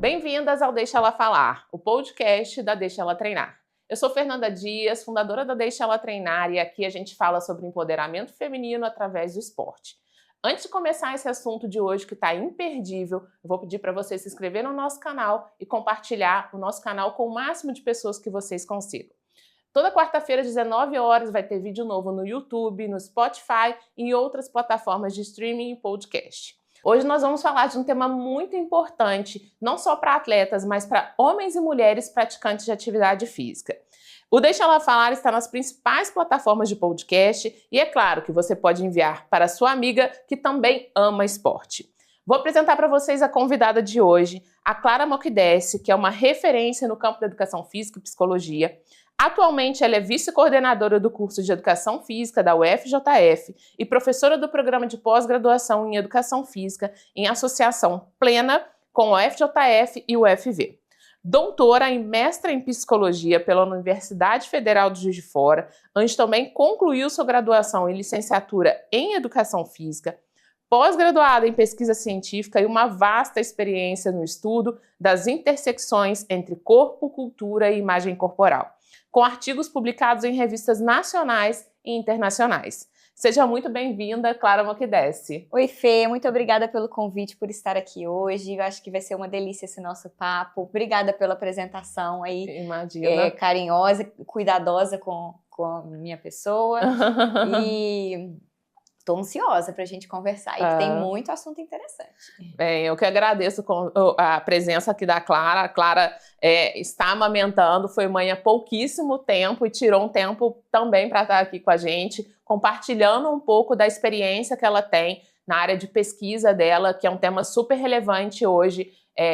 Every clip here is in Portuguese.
Bem-vindas ao Deixa Ela Falar, o podcast da Deixa Ela Treinar. Eu sou Fernanda Dias, fundadora da Deixa Ela Treinar, e aqui a gente fala sobre empoderamento feminino através do esporte. Antes de começar esse assunto de hoje que está imperdível, eu vou pedir para você se inscrever no nosso canal e compartilhar o nosso canal com o máximo de pessoas que vocês consigam. Toda quarta-feira, às 19 horas, vai ter vídeo novo no YouTube, no Spotify e em outras plataformas de streaming e podcast. Hoje nós vamos falar de um tema muito importante, não só para atletas, mas para homens e mulheres praticantes de atividade física. O Deixa Ela Falar está nas principais plataformas de podcast e é claro que você pode enviar para sua amiga que também ama esporte. Vou apresentar para vocês a convidada de hoje, a Clara Moquidessi, que é uma referência no campo da educação física e psicologia. Atualmente, ela é vice-coordenadora do curso de Educação Física da UFJF e professora do programa de pós-graduação em Educação Física em associação plena com a UFJF e o UFV. Doutora e mestra em Psicologia pela Universidade Federal de Juiz de Fora, onde também concluiu sua graduação em Licenciatura em Educação Física, pós-graduada em Pesquisa Científica e uma vasta experiência no estudo das intersecções entre corpo, cultura e imagem corporal, com artigos publicados em revistas nacionais e internacionais. Seja muito bem-vinda, Clara Moquidessi. Oi, Fê, muito obrigada pelo convite, por estar aqui hoje. Eu acho que vai ser uma delícia esse nosso papo. Obrigada pela apresentação aí. Imagina. Carinhosa, cuidadosa com a minha pessoa. E estou ansiosa para a gente conversar, e tem muito assunto interessante. Bem, eu que agradeço a presença aqui da Clara. A Clara está amamentando, foi mãe há pouquíssimo tempo e tirou um tempo também para estar aqui com a gente, compartilhando um pouco da experiência que ela tem na área de pesquisa dela, que é um tema super relevante hoje,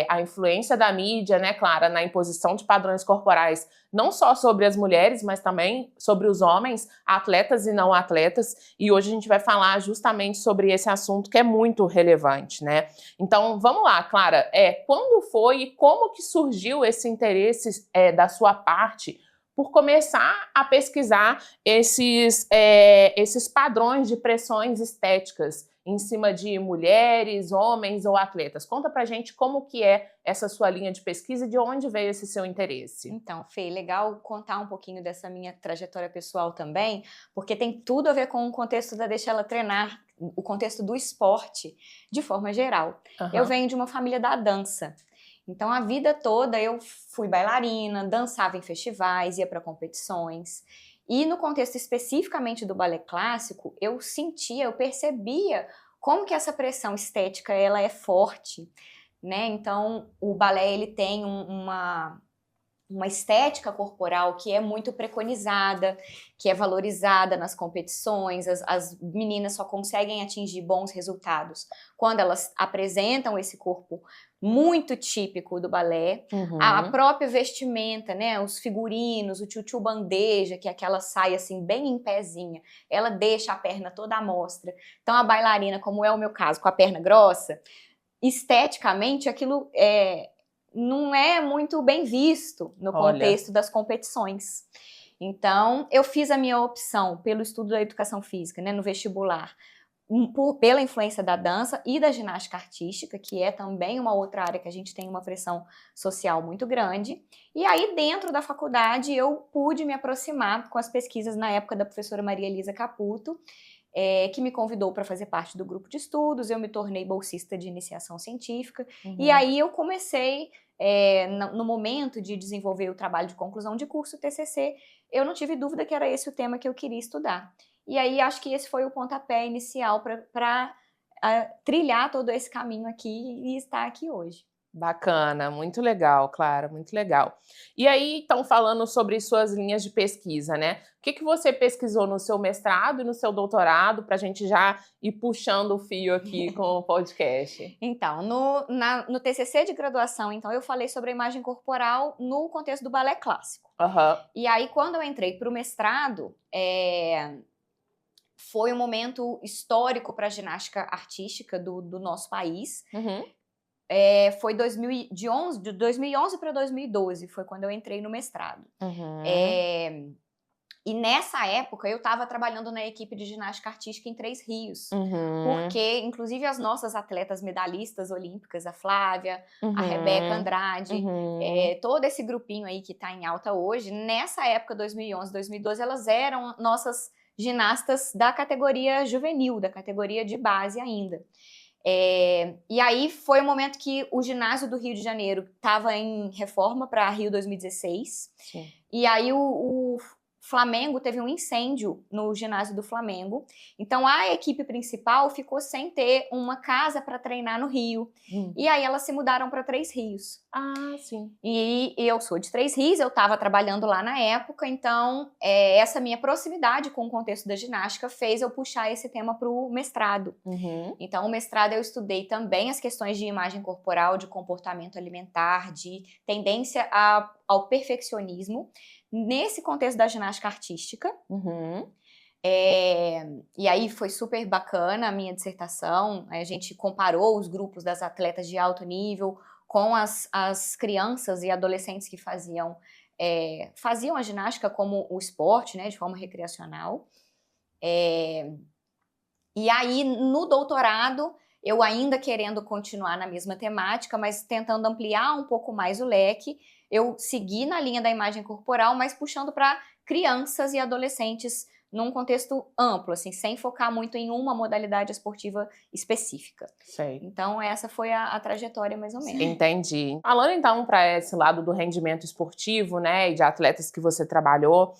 a influência da mídia, né, Clara, na imposição de padrões corporais, não só sobre as mulheres, mas também sobre os homens, atletas e não atletas, e hoje a gente vai falar justamente sobre esse assunto que é muito relevante, né? Então, vamos lá, Clara, quando foi e como que surgiu esse interesse da sua parte por começar a pesquisar esses padrões de pressões estéticas em cima de mulheres, homens ou atletas? Conta pra gente como que é essa sua linha de pesquisa e de onde veio esse seu interesse. Então, Fê, legal contar um pouquinho dessa minha trajetória pessoal também, porque tem tudo a ver com o contexto da Deixa Ela Treinar, o contexto do esporte de forma geral. Eu venho de uma família da dança. Então, a vida toda eu fui bailarina, dançava em festivais, ia para competições. E no contexto especificamente do balé clássico, eu percebia como que essa pressão estética ela é forte, né? Então, o balé ele tem uma estética corporal que é muito preconizada, que é valorizada nas competições. As meninas só conseguem atingir bons resultados quando elas apresentam esse corpo muito típico do balé. A própria vestimenta, né, os figurinos, o tchutchu bandeja, que é aquela saia assim bem em pezinha, ela deixa a perna toda à mostra. Então a bailarina, como é o meu caso, com a perna grossa, esteticamente aquilo não é muito bem visto no contexto das competições. Então, eu fiz a minha opção pelo estudo da educação física, né, no vestibular, pela influência da dança e da ginástica artística, que é também uma outra área que a gente tem uma pressão social muito grande. E aí, dentro da faculdade, eu pude me aproximar com as pesquisas na época da professora Maria Elisa Caputo, que me convidou para fazer parte do grupo de estudos. Eu me tornei bolsista de iniciação científica. E aí eu comecei, no momento de desenvolver o trabalho de conclusão de curso, o TCC, eu não tive dúvida que era esse o tema que eu queria estudar. E aí acho que esse foi o pontapé inicial para trilhar todo esse caminho aqui e estar aqui hoje. Bacana, muito legal, Clara, muito legal. E aí, então, falando sobre suas linhas de pesquisa, né? O que você pesquisou no seu mestrado e no seu doutorado, para a gente já ir puxando o fio aqui com o podcast? Então, no TCC de graduação, então, eu falei sobre a imagem corporal no contexto do balé clássico. E aí, quando eu entrei para o mestrado, foi um momento histórico para a ginástica artística do nosso país. Foi de 2011 para 2012, foi quando eu entrei no mestrado. E nessa época eu estava trabalhando na equipe de ginástica artística em Três Rios. Uhum. Porque, inclusive, as nossas atletas medalhistas olímpicas, a Flávia, Uhum. a Rebeca Andrade, Uhum. todo esse grupinho aí que está em alta hoje, nessa época, 2011, 2012, elas eram nossas ginastas da categoria juvenil, da categoria de base ainda. E aí foi o momento que o ginásio do Rio de Janeiro estava em reforma para Rio 2016. Sim. E aí o Flamengo teve um incêndio no ginásio do Flamengo. Então a equipe principal ficou sem ter uma casa para treinar no Rio. E aí elas se mudaram para Três Rios. Ah, sim. E eu sou de Três Rios, eu estava trabalhando lá na época, então essa minha proximidade com o contexto da ginástica fez eu puxar esse tema para o mestrado. Uhum. Então, o mestrado eu estudei também as questões de imagem corporal, de comportamento alimentar, de tendência ao perfeccionismo, nesse contexto da ginástica artística. Uhum. E aí foi super bacana a minha dissertação. A gente comparou os grupos das atletas de alto nível com as crianças e adolescentes que faziam a ginástica como o esporte, né, de forma recreacional. E aí, no doutorado, eu ainda querendo continuar na mesma temática, mas tentando ampliar um pouco mais o leque, eu segui na linha da imagem corporal, mas puxando para crianças e adolescentes num contexto amplo, assim, sem focar muito em uma modalidade esportiva específica. Sei. Então, essa foi a trajetória, mais ou menos. Entendi. Falando, então, para esse lado do rendimento esportivo, né, e de atletas que você trabalhou,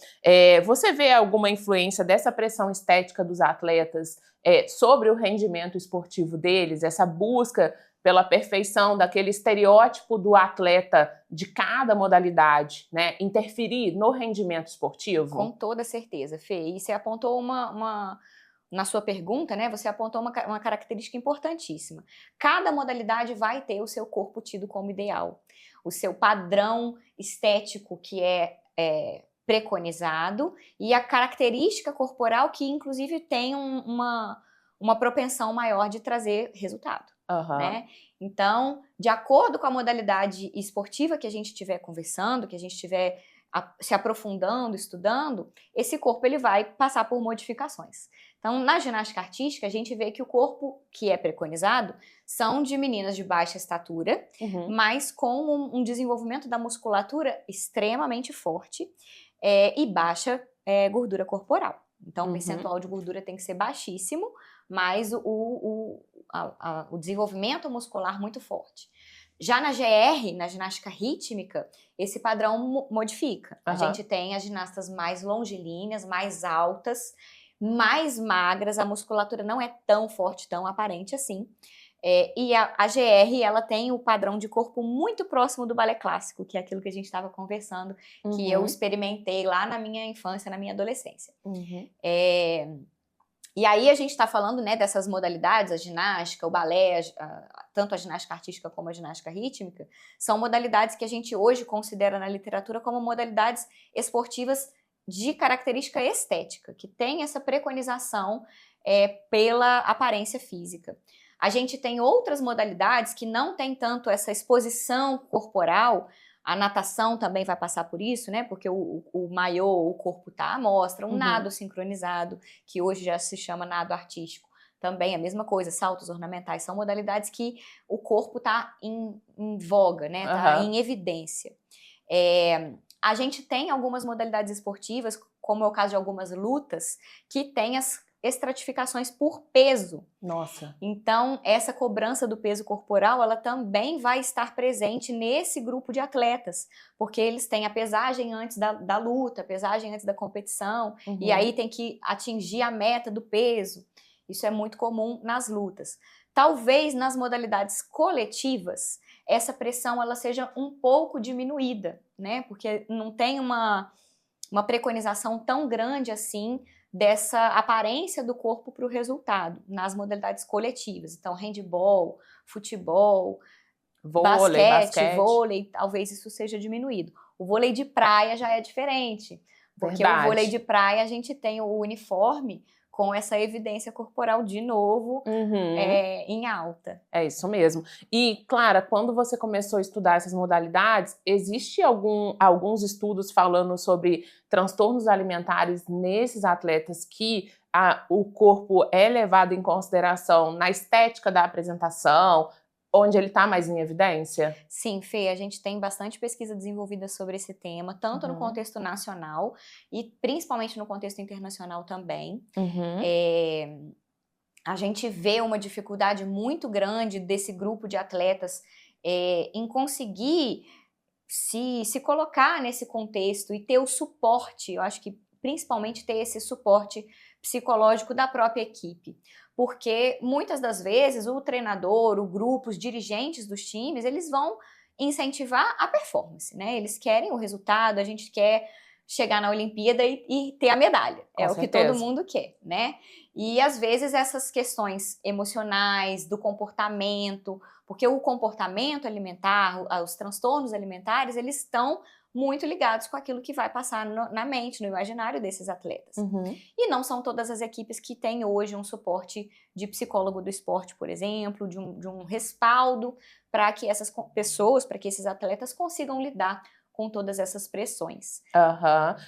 você vê alguma influência dessa pressão estética dos atletas sobre o rendimento esportivo deles, essa busca pela perfeição daquele estereótipo do atleta de cada modalidade, né, interferir no rendimento esportivo? Com toda certeza, Fê. E você apontou na sua pergunta, né, você apontou uma característica importantíssima. Cada modalidade vai ter o seu corpo tido como ideal, o seu padrão estético que é preconizado e a característica corporal que, inclusive, tem uma propensão maior de trazer resultado. Uhum. Né? Então, de acordo com a modalidade esportiva que a gente estiver conversando, que a gente estiver se aprofundando, estudando, esse corpo ele vai passar por modificações. Então, na ginástica artística, a gente vê que o corpo que é preconizado são de meninas de baixa estatura, mas com um desenvolvimento da musculatura extremamente forte e baixa gordura corporal. Então, o percentual de gordura tem que ser baixíssimo, mas o desenvolvimento muscular muito forte. Já na GR, na ginástica rítmica, esse padrão modifica. A gente tem as ginastas mais longilíneas, mais altas, mais magras, a musculatura não é tão forte, tão aparente assim. E a GR, ela tem o padrão de corpo muito próximo do balé clássico, que é aquilo que a gente estava conversando, que eu experimentei lá na minha infância, na minha adolescência. E aí a gente está falando, né, dessas modalidades, a ginástica, o balé, tanto a ginástica artística como a ginástica rítmica, são modalidades que a gente hoje considera na literatura como modalidades esportivas de característica estética, que tem essa preconização pela aparência física. A gente tem outras modalidades que não tem tanto essa exposição corporal. A natação também vai passar por isso, né? Porque o maiô, o corpo tá à mostra, um nado sincronizado, que hoje já se chama nado artístico. Também a mesma coisa, saltos ornamentais, são modalidades que o corpo tá em voga, né? Tá em evidência. A gente tem algumas modalidades esportivas, como é o caso de algumas lutas, que tem as estratificações por peso. Nossa. Então, essa cobrança do peso corporal, ela também vai estar presente nesse grupo de atletas, porque eles têm a pesagem antes da luta, a pesagem antes da competição, e aí tem que atingir a meta do peso. Isso é muito comum nas lutas. Talvez nas modalidades coletivas, essa pressão ela seja um pouco diminuída, né? Porque não tem uma preconização tão grande assim dessa aparência do corpo para o resultado nas modalidades coletivas. Então, handebol, futebol, basquete, vôlei, talvez isso seja diminuído. O vôlei de praia já é diferente, porque o vôlei de praia a gente tem o uniforme com essa evidência corporal de novo em alta. É isso mesmo. E, Clara, quando você começou a estudar essas modalidades, existe alguns estudos falando sobre transtornos alimentares nesses atletas que o corpo é levado em consideração na estética da apresentação, onde ele está mais em evidência? Sim, Fê, a gente tem bastante pesquisa desenvolvida sobre esse tema, tanto no contexto nacional e principalmente no contexto internacional também. A gente vê uma dificuldade muito grande desse grupo de atletas em conseguir se colocar nesse contexto e ter o suporte, eu acho que principalmente ter esse suporte psicológico da própria equipe. Porque muitas das vezes o treinador, o grupo, os dirigentes dos times, eles vão incentivar a performance, né? Eles querem o resultado, a gente quer chegar na Olimpíada e ter a medalha. É o que todo mundo quer, né? E às vezes essas questões emocionais, do comportamento, porque o comportamento alimentar, os transtornos alimentares, eles estão muito ligados com aquilo que vai passar na mente, no imaginário desses atletas. E não são todas as equipes que têm hoje um suporte de psicólogo do esporte, por exemplo, de um respaldo para que essas pessoas, para que esses atletas consigam lidar com todas essas pressões.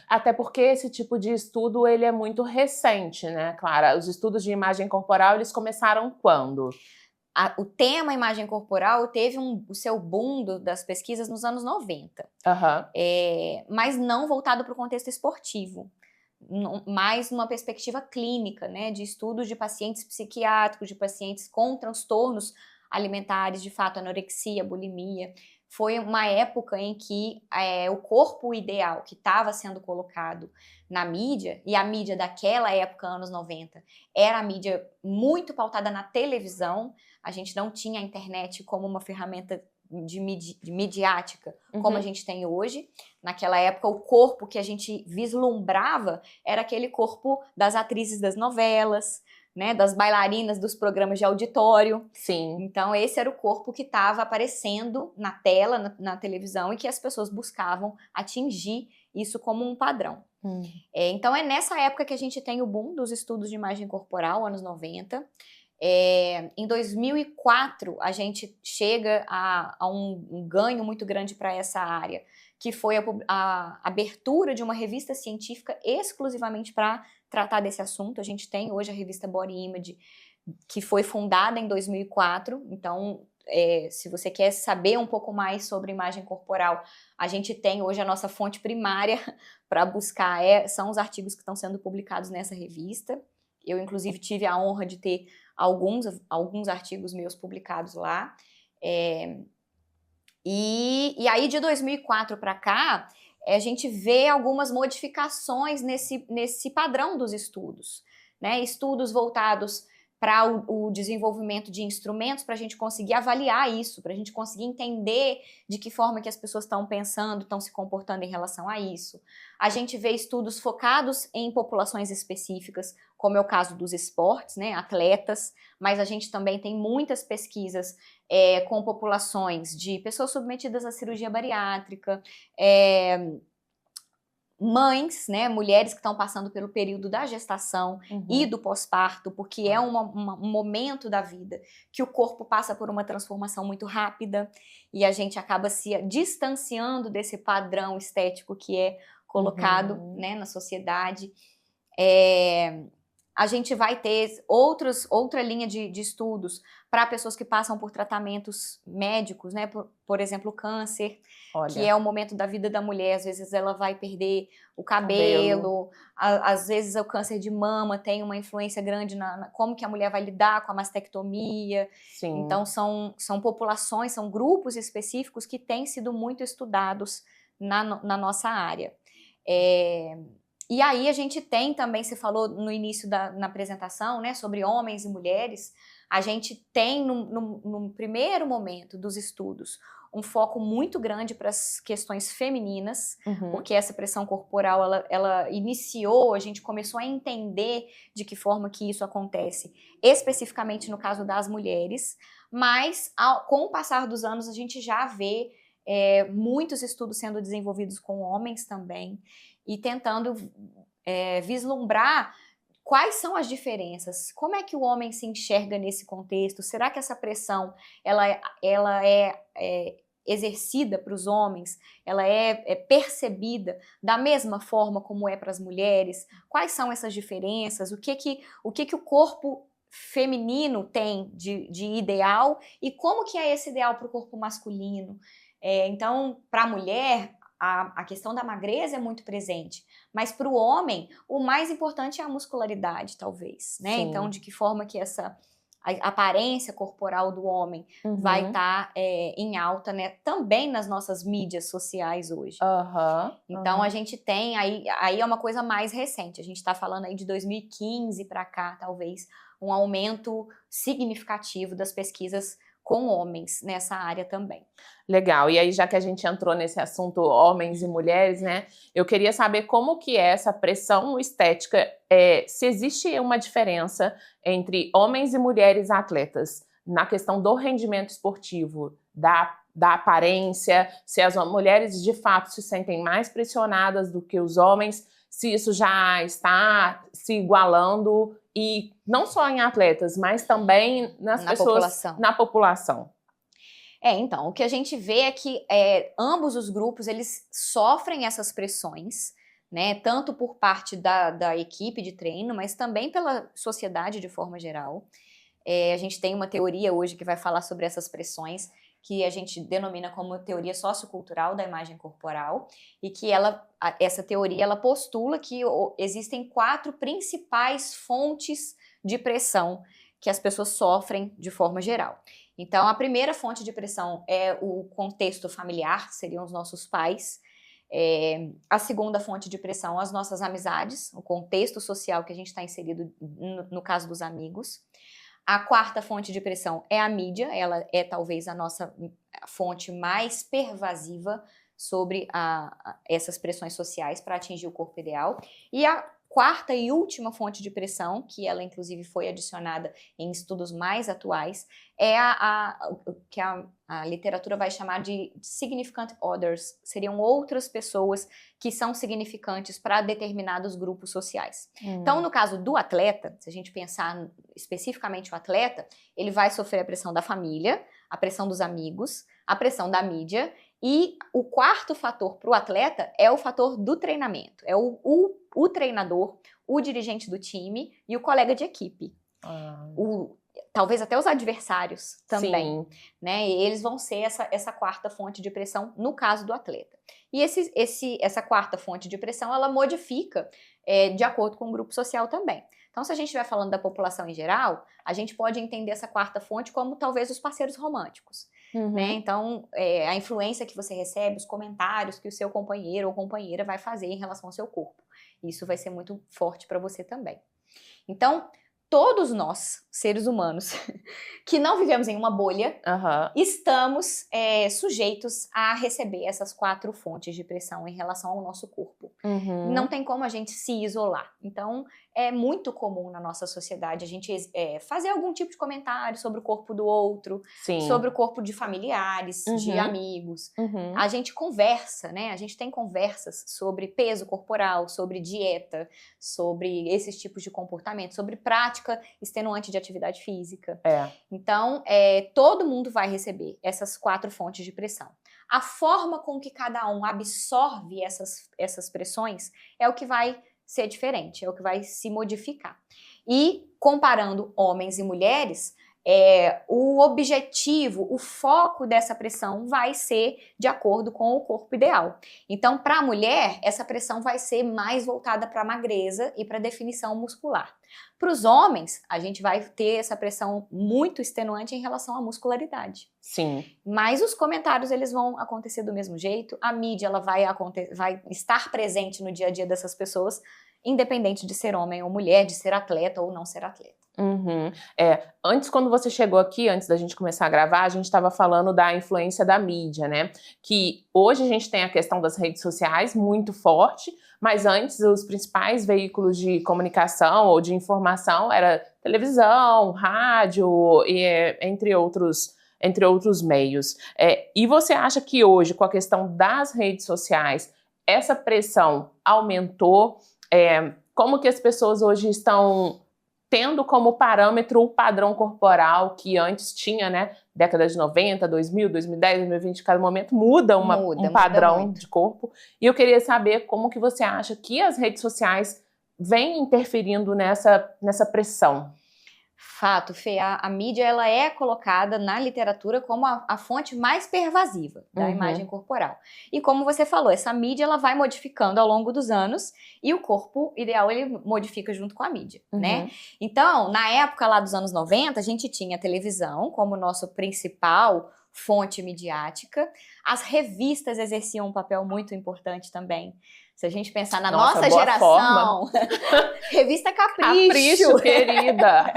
Até porque esse tipo de estudo ele é muito recente, né, Clara? Os estudos de imagem corporal, eles começaram quando? O tema imagem corporal teve o seu boom das pesquisas nos anos 90, mas não voltado para o contexto esportivo, mais numa perspectiva clínica, né, de estudos de pacientes psiquiátricos, de pacientes com transtornos alimentares, de fato, anorexia, bulimia. Foi uma época em que o corpo ideal que estava sendo colocado na mídia, e a mídia daquela época, anos 90, era a mídia muito pautada na televisão. A gente não tinha a internet como uma ferramenta de midiática como a gente tem hoje. Naquela época, o corpo que a gente vislumbrava era aquele corpo das atrizes das novelas, né, das bailarinas dos programas de auditório. Sim. Então, esse era o corpo que estava aparecendo na tela, na televisão, e que as pessoas buscavam atingir isso como um padrão. Então, é nessa época que a gente tem o boom dos estudos de imagem corporal, anos 90. Em 2004, a gente chega a um ganho muito grande para essa área, que foi a abertura de uma revista científica exclusivamente para tratar desse assunto. A gente tem hoje a revista Body Image, que foi fundada em 2004. Então, se você quer saber um pouco mais sobre imagem corporal, a gente tem hoje a nossa fonte primária para buscar, são os artigos que estão sendo publicados nessa revista. Eu, inclusive, tive a honra de ter alguns artigos meus publicados lá. E aí, de 2004 para cá, a gente vê algumas modificações nesse padrão dos estudos, né? Estudos voltados para o desenvolvimento de instrumentos para a gente conseguir avaliar isso, para a gente conseguir entender de que forma que as pessoas estão pensando, estão se comportando em relação a isso. A gente vê estudos focados em populações específicas, como é o caso dos esportes, né, atletas, mas a gente também tem muitas pesquisas com populações de pessoas submetidas à cirurgia bariátrica, mães, né, mulheres que estão passando pelo período da gestação e do pós-parto, porque é um momento da vida que o corpo passa por uma transformação muito rápida e a gente acaba se distanciando desse padrão estético que é colocado, né, na sociedade. A gente vai ter outra linha de estudos para pessoas que passam por tratamentos médicos, né? Por exemplo, câncer, que é o momento da vida da mulher. Às vezes ela vai perder o cabelo. Às vezes o câncer de mama tem uma influência grande na como que a mulher vai lidar com a mastectomia. Sim. Então são populações, são grupos específicos que têm sido muito estudados na nossa área. E aí a gente tem também, você falou no início na apresentação, né, sobre homens e mulheres, a gente tem no primeiro momento dos estudos um foco muito grande para as questões femininas, porque essa pressão corporal, ela iniciou, a gente começou a entender de que forma que isso acontece, especificamente no caso das mulheres, mas com o passar dos anos a gente já vê muitos estudos sendo desenvolvidos com homens também, e tentando vislumbrar quais são as diferenças? Como é que o homem se enxerga nesse contexto? Será que essa pressão ela é exercida para os homens? Ela é percebida da mesma forma como é para as mulheres? Quais são essas diferenças? O que o corpo feminino tem de ideal e como que é esse ideal para o corpo masculino? Então, para a mulher, a questão da magreza é muito presente, mas para o homem, o mais importante é a muscularidade, talvez, né? Sim. Então, de que forma que essa a aparência corporal do homem vai estar em alta, né? Também nas nossas mídias sociais hoje. Então, a gente tem, aí é uma coisa mais recente, a gente está falando aí de 2015 para cá, talvez, um aumento significativo das pesquisas com homens nessa área também. Legal, e aí já que a gente entrou nesse assunto homens e mulheres, né, eu queria saber como que é essa pressão estética, se existe uma diferença entre homens e mulheres atletas na questão do rendimento esportivo, da aparência, se as mulheres de fato se sentem mais pressionadas do que os homens, se isso já está se igualando, e não só em atletas, mas também nas pessoas, na população. Então, o que a gente vê é que ambos os grupos, eles sofrem essas pressões, né, tanto por parte da equipe de treino, mas também pela sociedade de forma geral. A gente tem uma teoria hoje que vai falar sobre essas pressões, que a gente denomina como teoria sociocultural da imagem corporal, e que essa teoria ela postula que existem 4 principais fontes de pressão que as pessoas sofrem de forma geral. Então, a primeira fonte de pressão é o contexto familiar, seriam os nossos pais. A segunda fonte de pressão, as nossas amizades, o contexto social que a gente está inserido, no caso dos amigos. A quarta fonte de pressão é a mídia, ela é talvez a nossa fonte mais pervasiva sobre essas pressões sociais para atingir o corpo ideal. E a quarta e última fonte de pressão, que ela inclusive foi adicionada em estudos mais atuais, é que a literatura vai chamar de significant others, seriam outras pessoas que são significantes para determinados grupos sociais. Então, no caso do atleta, se a gente pensar especificamente o atleta, ele vai sofrer a pressão da família, a pressão dos amigos, a pressão da mídia, e o quarto fator para o atleta é o fator do treinamento, é o treinador, o dirigente do time e o colega de equipe. Talvez até os adversários também, né? E eles vão ser essa quarta fonte de pressão no caso do atleta. E essa quarta fonte de pressão, ela modifica de acordo com o grupo social também. Então, se a gente estiver falando da população em geral, a gente pode entender essa quarta fonte como talvez os parceiros românticos. Né? Então, a influência que você recebe, os comentários que o seu companheiro ou companheira vai fazer em relação ao seu corpo. Isso vai ser muito forte para você também. Então, todos nós, seres humanos, que não vivemos em uma bolha, estamos sujeitos a receber essas 4 fontes de pressão em relação ao nosso corpo. Não tem como a gente se isolar. Então, é muito comum na nossa sociedade a gente fazer algum tipo de comentário sobre o corpo do outro, sobre o corpo de familiares, de amigos. A gente conversa, né? A gente tem conversas sobre peso corporal, sobre dieta, sobre esses tipos de comportamento, sobre prática extenuante de atividade física. Então, todo mundo vai receber essas 4 fontes de pressão. A forma com que cada um absorve essas pressões é o que vai ser diferente, é o que vai se modificar. E comparando homens e mulheres, o objetivo, o foco dessa pressão vai ser de acordo com o corpo ideal. Então, para a mulher, essa pressão vai ser mais voltada para a magreza e para a definição muscular. Para os homens, a gente vai ter essa pressão muito extenuante em relação à muscularidade. Mas os comentários, eles vão acontecer do mesmo jeito, a mídia ela vai estar presente no dia a dia dessas pessoas, independente de ser homem ou mulher, de ser atleta ou não ser atleta. Antes, quando você chegou aqui, antes da gente começar a gravar, a gente estava falando da influência da mídia, né? Que hoje a gente tem a questão das redes sociais muito forte, mas antes os principais veículos de comunicação ou de informação era televisão, rádio, entre outros meios. E você acha que hoje, com a questão das redes sociais, essa pressão aumentou? como que as pessoas hoje estão tendo como parâmetro o padrão corporal que antes tinha, né? Década de 90, 2000, 2010, 2020, cada momento muda um padrão de corpo. E eu queria saber como que você acha que as redes sociais vêm interferindo nessa pressão. Fato, Fê, a mídia ela é colocada na literatura como a fonte mais pervasiva da imagem corporal. E como você falou, essa mídia ela vai modificando ao longo dos anos e o corpo ideal ele modifica junto com a mídia, né? Então, na época lá dos anos 90, a gente tinha a televisão como nosso principal fonte midiática. As revistas exerciam um papel muito importante também. Se a gente pensar na nossa geração, revista Capricho, querida.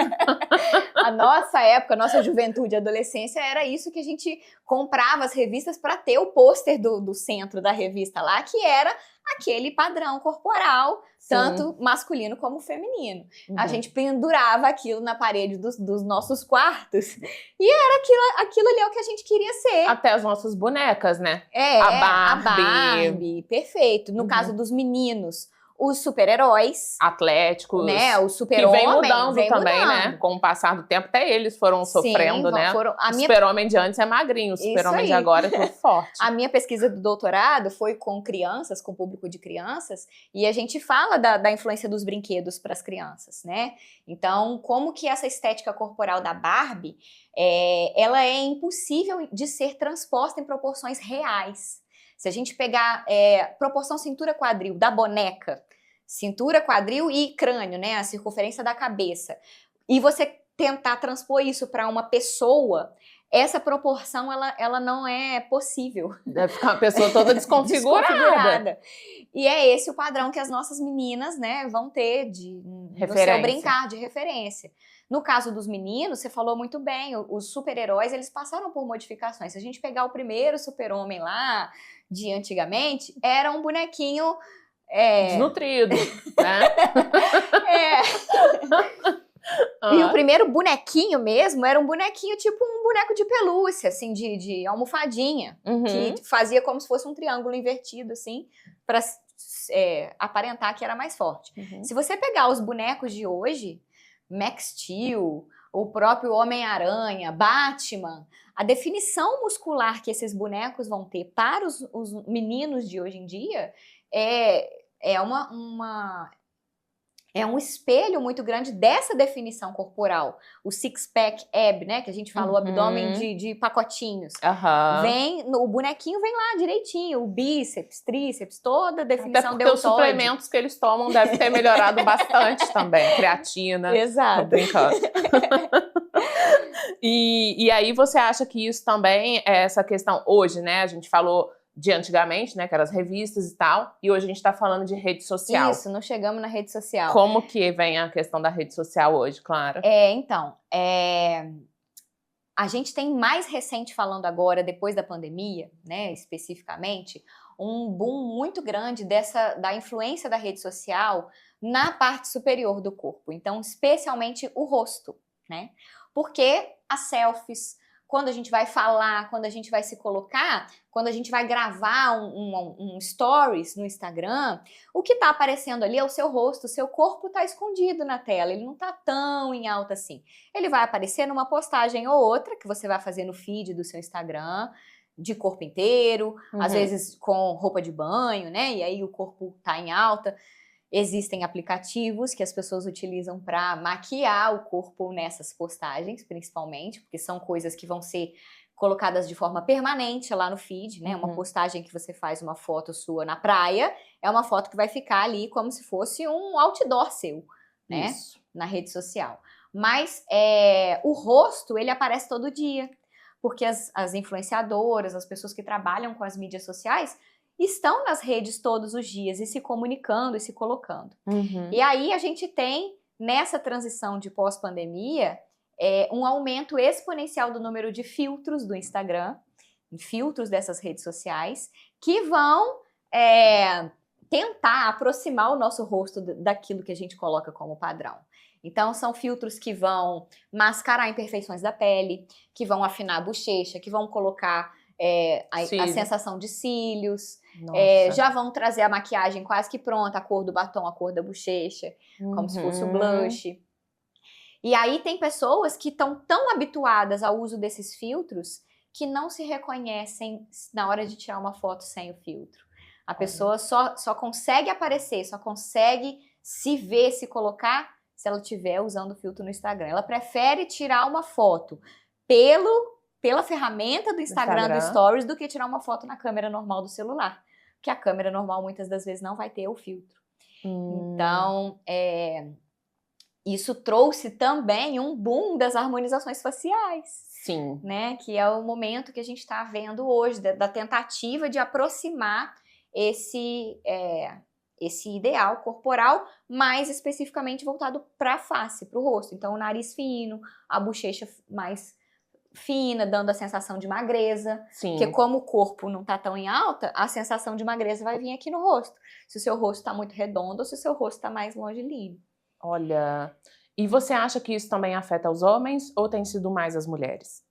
A nossa época, a nossa juventude e adolescência era isso que a gente comprava as revistas para ter o pôster do centro da revista lá, que era aquele padrão corporal, tanto masculino como feminino. A gente pendurava aquilo na parede dos nossos quartos e era aquilo ali é o que a gente queria ser. Até as nossas bonecas, né? A Barbie, perfeito. No caso dos meninos, os super-heróis. Atléticos. Né? O super-homem. Que vem mudando também, né? Com o passar do tempo, até eles foram sofrendo, né? O super-homem de antes é magrinho, o super-homem de agora é tudo forte. A minha pesquisa do doutorado foi com crianças, com público de crianças, e a gente fala da influência dos brinquedos para as crianças, né? Então, como que essa estética corporal da Barbie, ela é impossível de ser transposta em proporções reais. Se a gente pegar proporção cintura-quadril da boneca, cintura, quadril e crânio, né, a circunferência da cabeça, e você tentar transpor isso para uma pessoa, essa proporção ela não é possível. Deve ficar uma pessoa toda desconfigurada. E é esse o padrão que as nossas meninas, né, vão ter no seu brincar de referência. No caso dos meninos, você falou muito bem, os super-heróis, eles passaram por modificações. Se a gente pegar o primeiro super-homem lá, de antigamente, era um bonequinho... desnutrido, né? E o primeiro bonequinho mesmo era um bonequinho tipo um boneco de pelúcia, assim, de almofadinha, que fazia como se fosse um triângulo invertido, assim, para aparentar que era mais forte. Se você pegar os bonecos de hoje, Max Steel, o próprio Homem-Aranha, Batman, a definição muscular que esses bonecos vão ter para os meninos de hoje em dia é um espelho muito grande dessa definição corporal. O six-pack ab, né, que a gente fala, o abdômen de pacotinhos. O bonequinho vem lá direitinho, o bíceps, tríceps, toda a definição deltoide. Os suplementos que eles tomam devem ter melhorado bastante também, creatina. Exato. Tô brincando. E aí você acha que isso também é essa questão hoje, né, a gente falou de antigamente, né, que eram as revistas e tal, e hoje a gente tá falando de rede social. Isso, não chegamos na rede social. Como que vem a questão da rede social hoje, Clara? A gente tem mais recente falando agora, depois da pandemia, né, especificamente, um boom muito grande da influência da rede social na parte superior do corpo. Então, especialmente o rosto, né? Porque as selfies, quando a gente vai falar, quando a gente vai se colocar, quando a gente vai gravar um stories no Instagram, o que tá aparecendo ali é o seu rosto, o seu corpo tá escondido na tela, ele não tá tão em alta assim. Ele vai aparecer numa postagem ou outra que você vai fazer no feed do seu Instagram, de corpo inteiro, às vezes com roupa de banho, né? E aí o corpo tá em alta. Existem aplicativos que as pessoas utilizam para maquiar o corpo nessas postagens, principalmente, porque são coisas que vão ser colocadas de forma permanente lá no feed, né? Uma postagem que você faz uma foto sua na praia, é uma foto que vai ficar ali como se fosse um outdoor seu, né? Isso. Na rede social. Mas o rosto, ele aparece todo dia, porque as influenciadoras, as pessoas que trabalham com as mídias sociais, estão nas redes todos os dias e se comunicando e se colocando. E aí a gente tem, nessa transição de pós-pandemia, um aumento exponencial do número de filtros do Instagram, filtros dessas redes sociais, que vão tentar aproximar o nosso rosto daquilo que a gente coloca como padrão. Então, são filtros que vão mascarar imperfeições da pele, que vão afinar a bochecha, que vão colocar a sensação de cílios, Nossa. já vão trazer a maquiagem quase que pronta, a cor do batom, a cor da bochecha, como se fosse o blush. E aí tem pessoas que estão tão habituadas ao uso desses filtros que não se reconhecem na hora de tirar uma foto sem o filtro. A pessoa só consegue aparecer, só consegue se ver, se colocar, se ela estiver usando o filtro no Instagram. Ela prefere tirar uma foto pela ferramenta do Instagram, do Stories, do que tirar uma foto na câmera normal do celular. Porque a câmera normal, muitas das vezes, não vai ter o filtro. Então, isso trouxe também um boom das harmonizações faciais. Sim. Né? Que é o momento que a gente está vendo hoje, da tentativa de aproximar esse ideal corporal, mais especificamente voltado para a face, para o rosto. Então, o nariz fino, a bochecha mais fina, dando a sensação de magreza. Sim. Porque como o corpo não está tão em alta, a sensação de magreza vai vir aqui no rosto. Se o seu rosto está muito redondo ou se o seu rosto está mais longilíneo. Olha, e você acha que isso também afeta os homens ou tem sido mais as mulheres?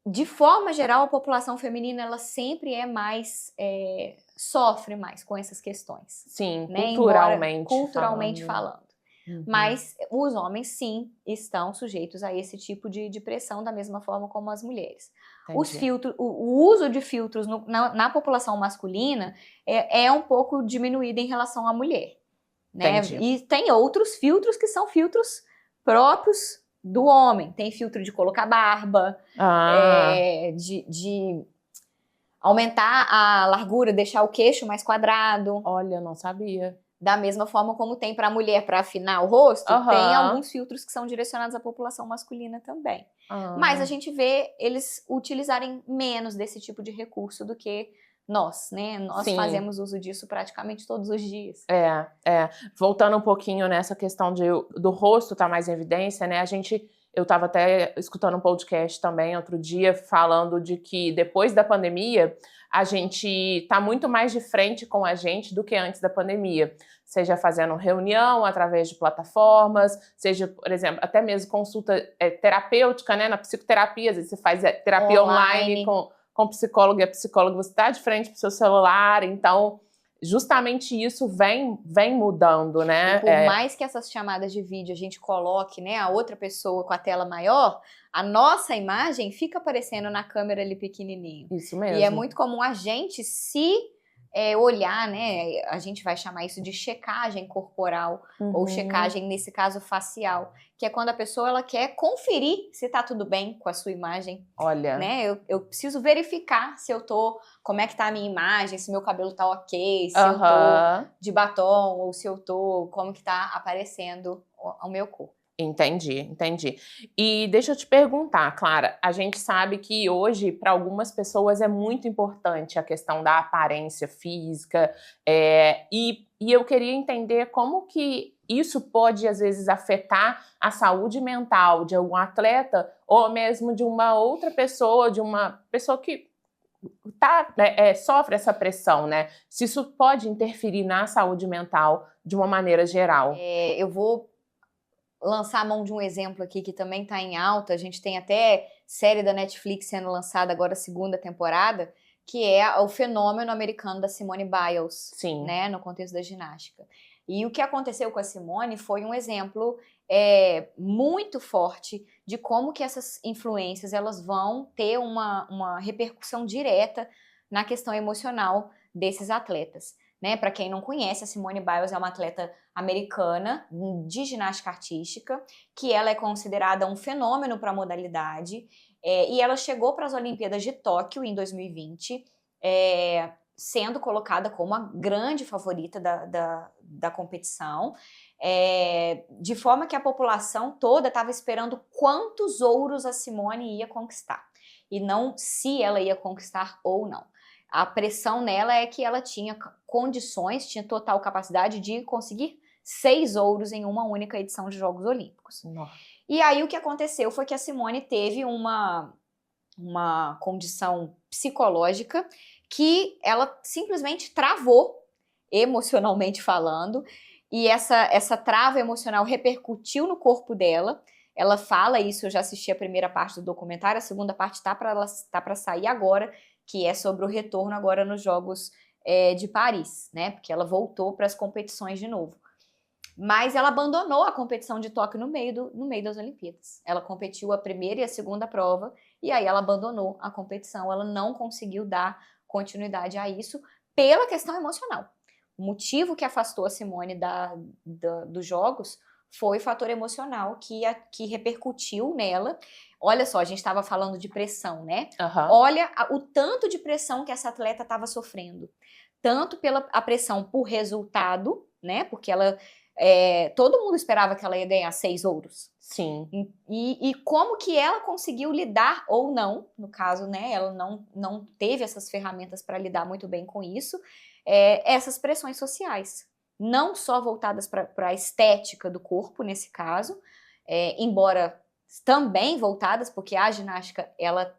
De forma geral, a população feminina, ela sempre é mais, sofre mais com essas questões. Sim, né? culturalmente falando. Mas os homens, sim, estão sujeitos a esse tipo de pressão da mesma forma como as mulheres. Os filtros, o uso de filtros na população masculina é um pouco diminuído em relação à mulher. Né? E tem outros filtros que são filtros próprios do homem. Tem filtro de colocar barba, de aumentar a largura, deixar o queixo mais quadrado. Olha, não sabia. Da mesma forma como tem para a mulher para afinar o rosto, tem alguns filtros que são direcionados à população masculina também. Mas a gente vê eles utilizarem menos desse tipo de recurso do que nós, né? Nós fazemos uso disso praticamente todos os dias. Voltando um pouquinho nessa questão do rosto estar mais em evidência, né? Eu estava até escutando um podcast também outro dia falando de que depois da pandemia a gente está muito mais de frente com a gente do que antes da pandemia. Seja fazendo reunião através de plataformas, seja, por exemplo, até mesmo consulta terapêutica, né? Na psicoterapia, às vezes você faz terapia online com psicólogo e a psicóloga, você está de frente para o seu celular, então justamente isso vem mudando, né? E por mais que essas chamadas de vídeo a gente coloque, né, a outra pessoa com a tela maior, a nossa imagem fica aparecendo na câmera ali pequenininho. Isso mesmo. E é muito comum a gente olhar, né? A gente vai chamar isso de checagem corporal ou checagem, nesse caso, facial, que é quando a pessoa ela quer conferir se tá tudo bem com a sua imagem. Olha, né? Eu preciso verificar se eu tô, como é que tá a minha imagem, se meu cabelo tá ok, se eu tô de batom ou se eu tô, como que tá aparecendo o meu corpo. Entendi. E deixa eu te perguntar, Clara, a gente sabe que hoje, para algumas pessoas, é muito importante a questão da aparência física, e eu queria entender como que isso pode, às vezes, afetar a saúde mental de um atleta ou mesmo de uma outra pessoa, de uma pessoa que sofre essa pressão, né? Se isso pode interferir na saúde mental de uma maneira geral. Eu vou lançar a mão de um exemplo aqui que também está em alta. A gente tem até série da Netflix sendo lançada agora, a segunda temporada, que é o fenômeno americano da Simone Biles, né, no contexto da ginástica. E o que aconteceu com a Simone foi um exemplo muito forte de como que essas influências elas vão ter uma repercussão direta na questão emocional desses atletas. Né? Para quem não conhece, a Simone Biles é uma atleta americana de ginástica artística, que ela é considerada um fenômeno para a modalidade, e ela chegou para as Olimpíadas de Tóquio em 2020, sendo colocada como a grande favorita da competição, de forma que a população toda estava esperando quantos ouros a Simone ia conquistar, e não se ela ia conquistar ou não. A pressão nela é que ela tinha condições, tinha total capacidade de conseguir 6 ouros em uma única edição de Jogos Olímpicos. Nossa. E aí o que aconteceu foi que a Simone teve uma condição psicológica que ela simplesmente travou, emocionalmente falando, e essa trava emocional repercutiu no corpo dela, ela fala isso, eu já assisti a primeira parte do documentário, a segunda parte tá para sair agora, que é sobre o retorno agora nos Jogos de Paris, né? Porque ela voltou para as competições de novo. Mas ela abandonou a competição de Tóquio no meio das Olimpíadas. Ela competiu a primeira e a segunda prova, e aí ela abandonou a competição. Ela não conseguiu dar continuidade a isso pela questão emocional. O motivo que afastou a Simone dos Jogos foi o fator emocional que repercutiu nela. Olha só, a gente estava falando de pressão, né? Uhum. Olha o tanto de pressão que essa atleta estava sofrendo. Tanto pela a pressão por resultado, né? Porque ela... todo mundo esperava que ela ia ganhar 6 ouros. Sim. E como que ela conseguiu lidar, ou não, no caso, né? Ela não teve essas ferramentas para lidar muito bem com isso. Essas pressões sociais. Não só voltadas para a estética do corpo, nesse caso, embora também voltadas, porque a ginástica, ela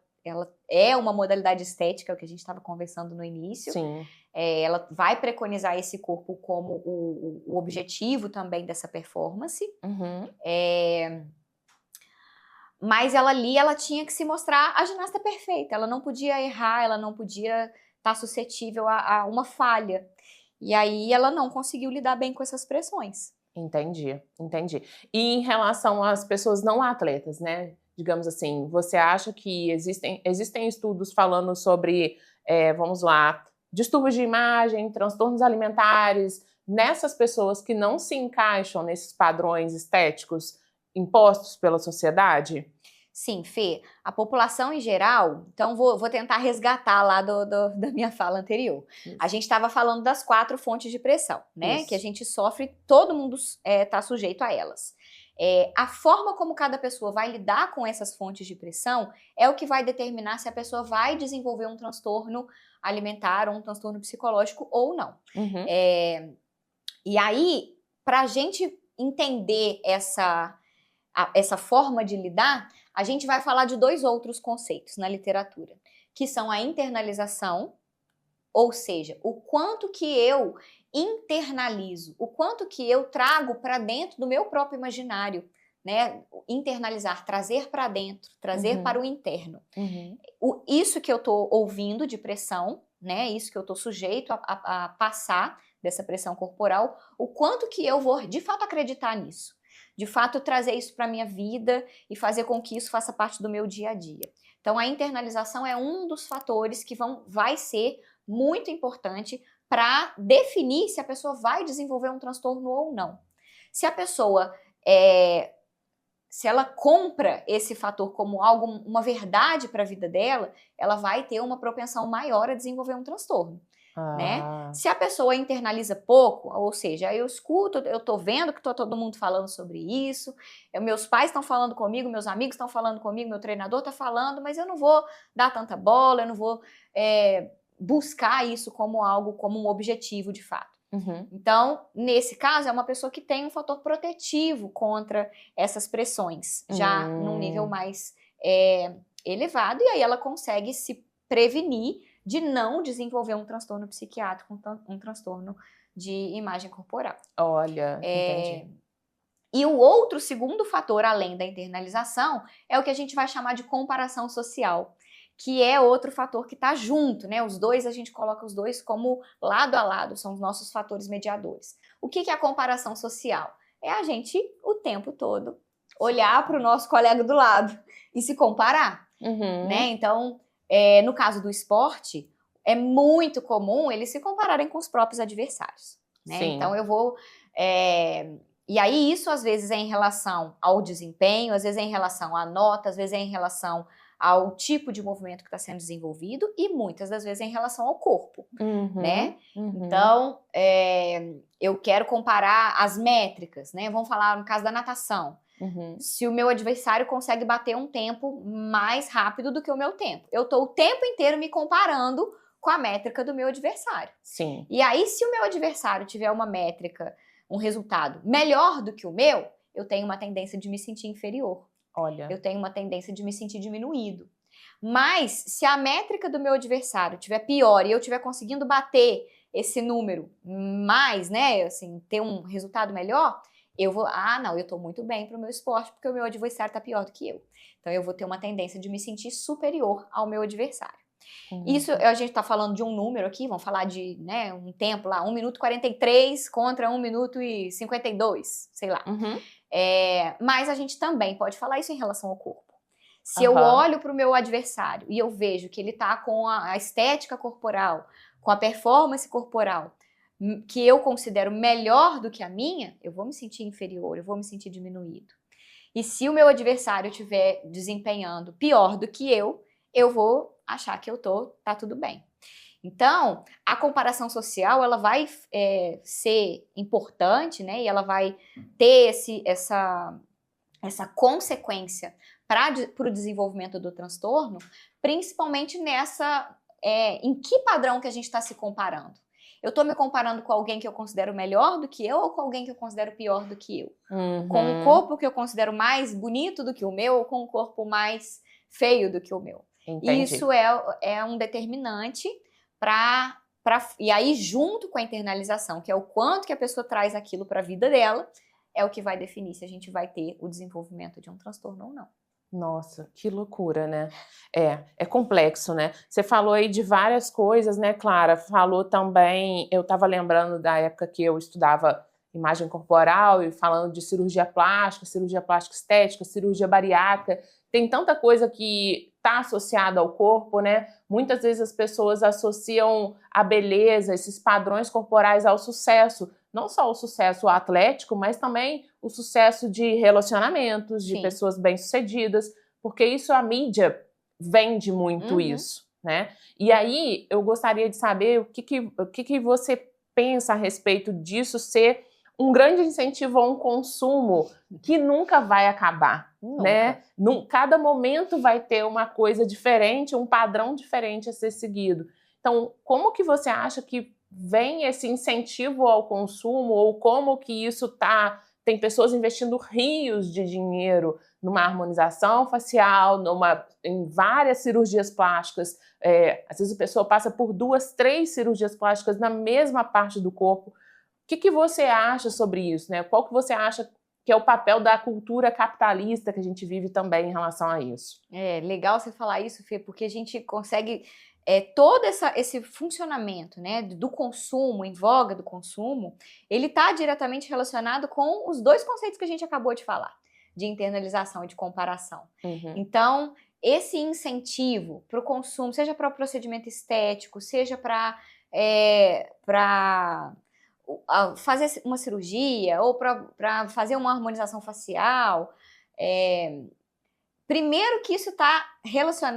é uma modalidade estética, é o que a gente estava conversando no início. Sim. Ela vai preconizar esse corpo como o objetivo também dessa performance. Uhum. Mas ela tinha que se mostrar a ginasta perfeita. Ela não podia errar, ela não podia estar suscetível a uma falha. E aí ela não conseguiu lidar bem com essas pressões. Entendi. E em relação às pessoas não atletas, né? Digamos assim, você acha que existem estudos falando sobre, vamos lá, distúrbios de imagem, transtornos alimentares, nessas pessoas que não se encaixam nesses padrões estéticos impostos pela sociedade? Sim, Fê, a população em geral, então vou tentar resgatar lá da minha fala anterior. Isso. A gente estava falando das 4 fontes de pressão, né? Isso. Que a gente sofre, todo mundo está sujeito a elas. A forma como cada pessoa vai lidar com essas fontes de pressão é o que vai determinar se a pessoa vai desenvolver um transtorno alimentar ou um transtorno psicológico ou não. Uhum. E aí, para a gente entender essa forma de lidar, a gente vai falar de 2 outros conceitos na literatura, que são a internalização, ou seja, o quanto que eu internalizo, o quanto que eu trago para dentro do meu próprio imaginário, né? Internalizar, trazer para dentro, trazer para o interno. Uhum. Isso que eu estou ouvindo de pressão, né? Isso que eu estou sujeito a passar dessa pressão corporal, o quanto que eu vou de fato acreditar nisso. De fato, trazer isso para a minha vida e fazer com que isso faça parte do meu dia a dia. Então, a internalização é um dos fatores que vai ser muito importante para definir se a pessoa vai desenvolver um transtorno ou não. Se a pessoa, se ela compra esse fator como algo, uma verdade para a vida dela, ela vai ter uma propensão maior a desenvolver um transtorno. Né? Se a pessoa internaliza pouco, ou seja, eu escuto, eu tô vendo que todo mundo falando sobre isso, meus pais estão falando comigo, meus amigos estão falando comigo, meu treinador está falando, mas eu não vou dar tanta bola, eu não vou buscar isso como algo, como um objetivo de fato. Uhum. Então, nesse caso, é uma pessoa que tem um fator protetivo contra essas pressões, já num nível mais elevado, e aí ela consegue se prevenir de não desenvolver um transtorno psiquiátrico, um transtorno de imagem corporal. Olha, entendi. E o segundo fator, além da internalização, é o que a gente vai chamar de comparação social, que é outro fator que está junto, né? Os dois, a gente coloca os dois como lado a lado, são os nossos fatores mediadores. O que é a comparação social? É a gente, o tempo todo, olhar para o nosso colega do lado e se comparar, né? Então, no caso do esporte, é muito comum eles se compararem com os próprios adversários, né? Então eu vou... E aí isso às vezes é em relação ao desempenho, às vezes é em relação à nota, às vezes é em relação ao tipo de movimento que está sendo desenvolvido e muitas das vezes é em relação ao corpo, né? Então, eu quero comparar as métricas, né? Vamos falar no caso da natação. Se o meu adversário consegue bater um tempo mais rápido do que o meu tempo. Eu estou o tempo inteiro me comparando com a métrica do meu adversário. Sim. E aí, se o meu adversário tiver uma métrica, um resultado melhor do que o meu, eu tenho uma tendência de me sentir inferior. Olha. Eu tenho uma tendência de me sentir diminuído. Mas, se a métrica do meu adversário tiver pior e eu estiver conseguindo bater esse número mais, né, assim, ter um resultado melhor, eu vou, não, eu tô muito bem pro meu esporte porque o meu adversário tá pior do que eu. Então eu vou ter uma tendência de me sentir superior ao meu adversário. Isso, a gente tá falando de um número aqui, vamos falar de, né, um tempo lá, 1 minuto e 43 contra 1 minuto e 52, sei lá. Mas a gente também pode falar isso em relação ao corpo. Se eu olho pro meu adversário e eu vejo que ele tá com a estética corporal, com a performance corporal, que eu considero melhor do que a minha, eu vou me sentir inferior, eu vou me sentir diminuído. E se o meu adversário estiver desempenhando pior do que eu vou achar que tá tudo bem. Então, a comparação social, ela vai ser importante, né? E ela vai ter essa consequência para o desenvolvimento do transtorno, principalmente em que padrão que a gente está se comparando. Eu estou me comparando com alguém que eu considero melhor do que eu ou com alguém que eu considero pior do que eu? Com um corpo que eu considero mais bonito do que o meu ou com um corpo mais feio do que o meu? Entendi. Isso é um determinante e aí, junto com a internalização, que é o quanto que a pessoa traz aquilo para a vida dela, é o que vai definir se a gente vai ter o desenvolvimento de um transtorno ou não. Nossa, que loucura, né? É complexo, né? Você falou aí de várias coisas, né, Clara? Falou também, eu estava lembrando da época que eu estudava imagem corporal e falando de cirurgia plástica estética, cirurgia bariátrica. Tem tanta coisa que está associada ao corpo, né? Muitas vezes as pessoas associam a beleza, esses padrões corporais ao sucesso. Não só o sucesso atlético, mas também o sucesso de relacionamentos, de pessoas bem-sucedidas, porque isso a mídia vende muito isso, né? E aí eu gostaria de saber o que você pensa a respeito disso ser um grande incentivo a um consumo que nunca vai acabar, né? Cada momento vai ter uma coisa diferente, um padrão diferente a ser seguido. Então, como que você acha que vem esse incentivo ao consumo, ou como que isso tem pessoas investindo rios de dinheiro numa harmonização facial, em várias cirurgias plásticas, às vezes a pessoa passa por 2, 3 cirurgias plásticas na mesma parte do corpo. O que você acha sobre isso, né? Qual que você acha que é o papel da cultura capitalista que a gente vive também em relação a isso? É legal você falar isso, Fê, porque a gente consegue todo esse funcionamento, né, do consumo, em voga do consumo, ele está diretamente relacionado com os 2 conceitos que a gente acabou de falar, de internalização e de comparação. Então, esse incentivo para o consumo, seja para o procedimento estético, seja para fazer uma cirurgia ou para fazer uma harmonização facial, primeiro que isso está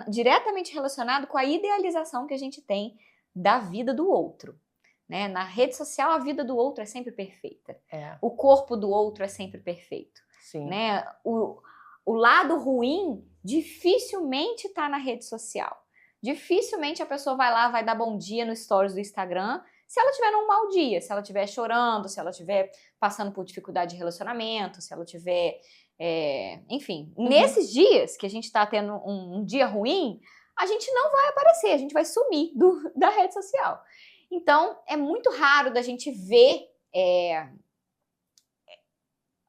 diretamente relacionado com a idealização que a gente tem da vida do outro, né? Na rede social, a vida do outro é sempre perfeita. O corpo do outro é sempre perfeito. Sim. Né? O lado ruim dificilmente está na rede social. Dificilmente a pessoa vai lá, vai dar bom dia no stories do Instagram, se ela tiver num mau dia, se ela estiver chorando, se ela estiver passando por dificuldade de relacionamento, se ela tiver... enfim, nesses dias que a gente está tendo um dia ruim, a gente não vai aparecer, a gente vai sumir da rede social. Então, é muito raro da gente ver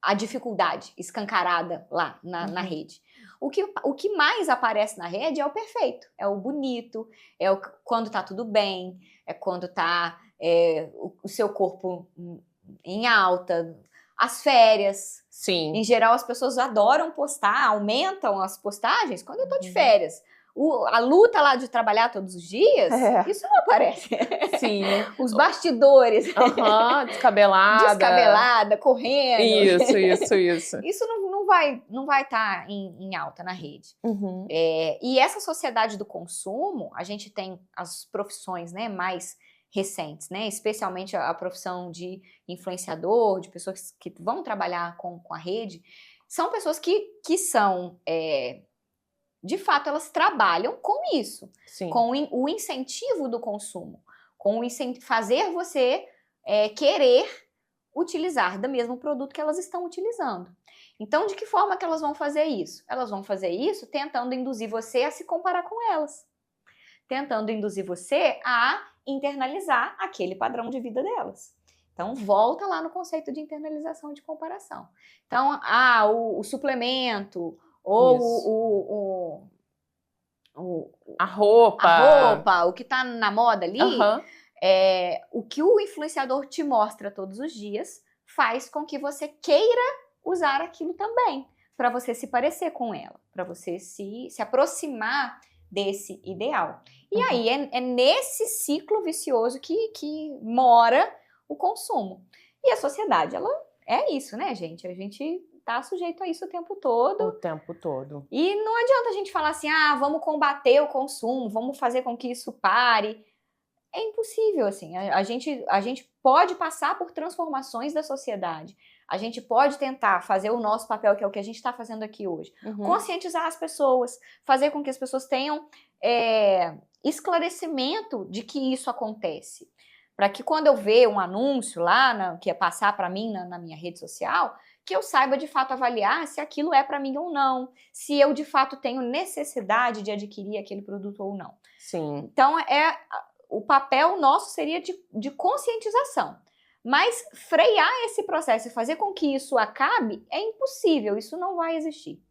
a dificuldade escancarada lá na rede. O que mais aparece na rede é o perfeito, é o bonito, quando tá tudo bem, é quando tá o seu corpo em alta, as férias. Sim. Em geral, as pessoas adoram postar, aumentam as postagens quando eu tô de férias. A luta lá de trabalhar todos os dias, isso não aparece. Sim. Os bastidores. Descabelada, correndo. Isso. Isso não vai estar em alta na rede. E essa sociedade do consumo, a gente tem as profissões, né, mais recentes, né? Especialmente a profissão de influenciador, de pessoas que vão trabalhar com a rede, são pessoas que são, de fato, elas trabalham com isso, com o incentivo do consumo, com fazer você querer utilizar do mesmo produto que elas estão utilizando. Então, de que forma que elas vão fazer isso? Elas vão fazer isso tentando induzir você a se comparar com elas, tentando induzir você a internalizar aquele padrão de vida delas. Então, volta lá no conceito de internalização de comparação. Então, o suplemento, ou a roupa, o que está na moda ali, o que o influenciador te mostra todos os dias faz com que você queira usar aquilo também, para você se parecer com ela, para você se aproximar desse ideal. E aí é nesse ciclo vicioso que mora o consumo. E a sociedade, ela é isso, né, gente? A gente tá sujeito a isso o tempo todo. O tempo todo. E não adianta a gente falar assim, vamos combater o consumo, vamos fazer com que isso pare. É impossível, assim. A gente pode passar por transformações da sociedade. A gente pode tentar fazer o nosso papel, que é o que a gente está fazendo aqui hoje. Conscientizar as pessoas, fazer com que as pessoas tenham esclarecimento de que isso acontece. Para que quando eu ver um anúncio lá, que é passar para mim na minha rede social, que eu saiba de fato avaliar se aquilo é para mim ou não, se eu de fato tenho necessidade de adquirir aquele produto ou não. Sim. Então, o papel nosso seria de conscientização. Mas frear esse processo e fazer com que isso acabe é impossível, isso não vai existir.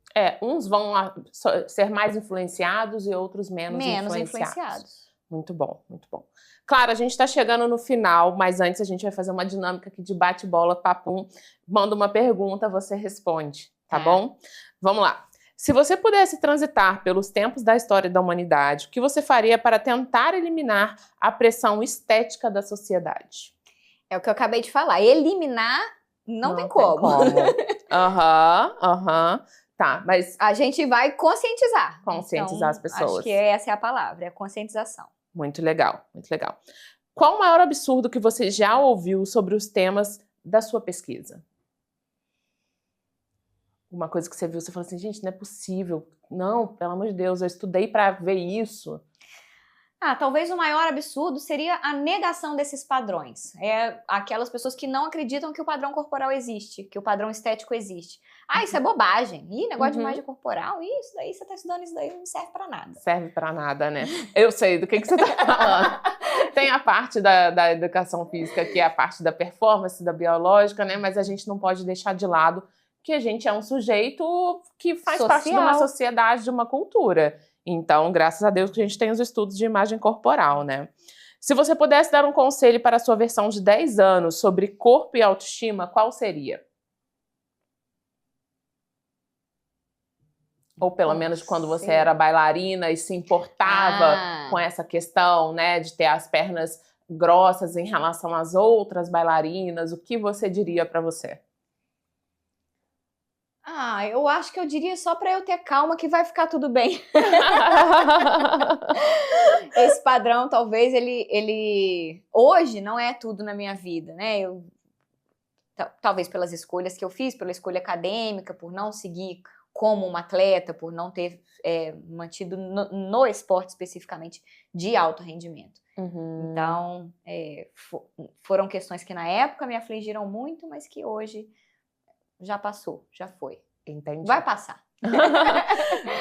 Uns vão ser mais influenciados e outros menos influenciados. Muito bom, muito bom. Claro, a gente está chegando no final, mas antes a gente vai fazer uma dinâmica aqui de bate-bola, papum. Manda uma pergunta, você responde, tá bom? Vamos lá. Se você pudesse transitar pelos tempos da história da humanidade, o que você faria para tentar eliminar a pressão estética da sociedade? É o que eu acabei de falar. Eliminar não tem como. Tá, mas a gente vai conscientizar. Conscientizar as pessoas. Acho que essa é a palavra, é a conscientização. Muito legal, muito legal. Qual o maior absurdo que você já ouviu sobre os temas da sua pesquisa? Uma coisa que você viu, você falou assim, gente, não é possível. Não, pelo amor de Deus, eu estudei para ver isso. Talvez o maior absurdo seria a negação desses padrões. É aquelas pessoas que não acreditam que o padrão corporal existe, que o padrão estético existe. Isso é bobagem. Negócio de imagem corporal, isso daí, você tá estudando isso daí, não serve pra nada. Serve pra nada, né? Eu sei do que você tá falando. Tem a parte da educação física, que é a parte da performance, da biológica, né? Mas a gente não pode deixar de lado que a gente é um sujeito que faz parte de uma sociedade, de uma cultura. Então, graças a Deus que a gente tem os estudos de imagem corporal, né? Se você pudesse dar um conselho para a sua versão de 10 anos sobre corpo e autoestima, qual seria? Ou pelo menos quando você era bailarina e se importava com essa questão, né, de ter as pernas grossas em relação às outras bailarinas, o que você diria para você? Eu acho que eu diria só para eu ter calma que vai ficar tudo bem. Esse padrão, talvez, ele hoje não é tudo na minha vida, né? Talvez pelas escolhas que eu fiz, pela escolha acadêmica, por não seguir como uma atleta, por não ter mantido no esporte especificamente de alto rendimento. Então, foram questões que na época me afligiram muito, mas que hoje já passou, já foi. Entendi. Vai passar.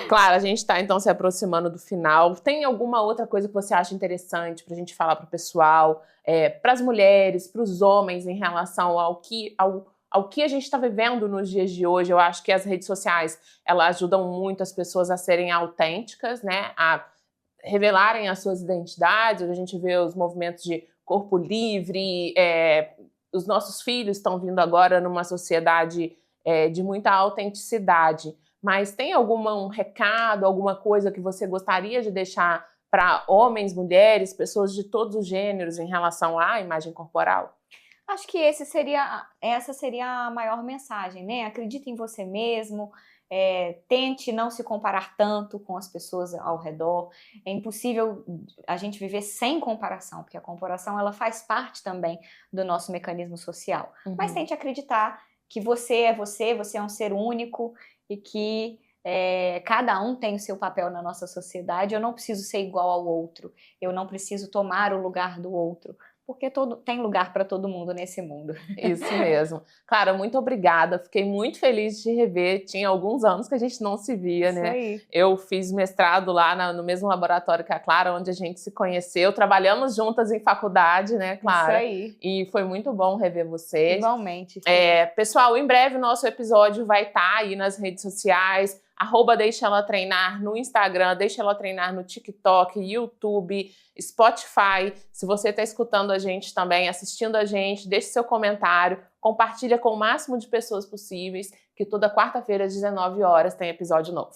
Claro, a gente está então se aproximando do final. Tem alguma outra coisa que você acha interessante para a gente falar para o pessoal, para as mulheres, para os homens em relação ao que a gente está vivendo nos dias de hoje? Eu acho que as redes sociais, elas ajudam muito as pessoas a serem autênticas, né? A revelarem as suas identidades. A gente vê os movimentos de corpo livre, os nossos filhos estão vindo agora numa sociedade de muita autenticidade. Mas tem algum recado, alguma coisa que você gostaria de deixar para homens, mulheres, pessoas de todos os gêneros em relação à imagem corporal? Acho que essa seria a maior mensagem, né? Acredite em você mesmo, tente não se comparar tanto com as pessoas ao redor. É impossível a gente viver sem comparação, porque a comparação ela faz parte também do nosso mecanismo social. Mas tente acreditar que você é um ser único e que cada um tem o seu papel na nossa sociedade. Eu não preciso ser igual ao outro, eu não preciso tomar o lugar do outro, porque tem lugar para todo mundo nesse mundo. Isso mesmo. Clara, muito obrigada. Fiquei muito feliz de te rever. Tinha alguns anos que a gente não se via, né? Aí. Eu fiz mestrado lá no mesmo laboratório que a Clara, onde a gente se conheceu. Trabalhamos juntas em faculdade, né, Clara? Isso aí. E foi muito bom rever vocês. Igualmente. Pessoal, em breve o nosso episódio vai estar aí nas redes sociais. @Deixa Ela Treinar no Instagram, Deixa Ela Treinar no TikTok, YouTube, Spotify. Se você está escutando a gente também, assistindo a gente, deixe seu comentário, compartilha com o máximo de pessoas possíveis, que toda quarta-feira às 19 horas tem episódio novo.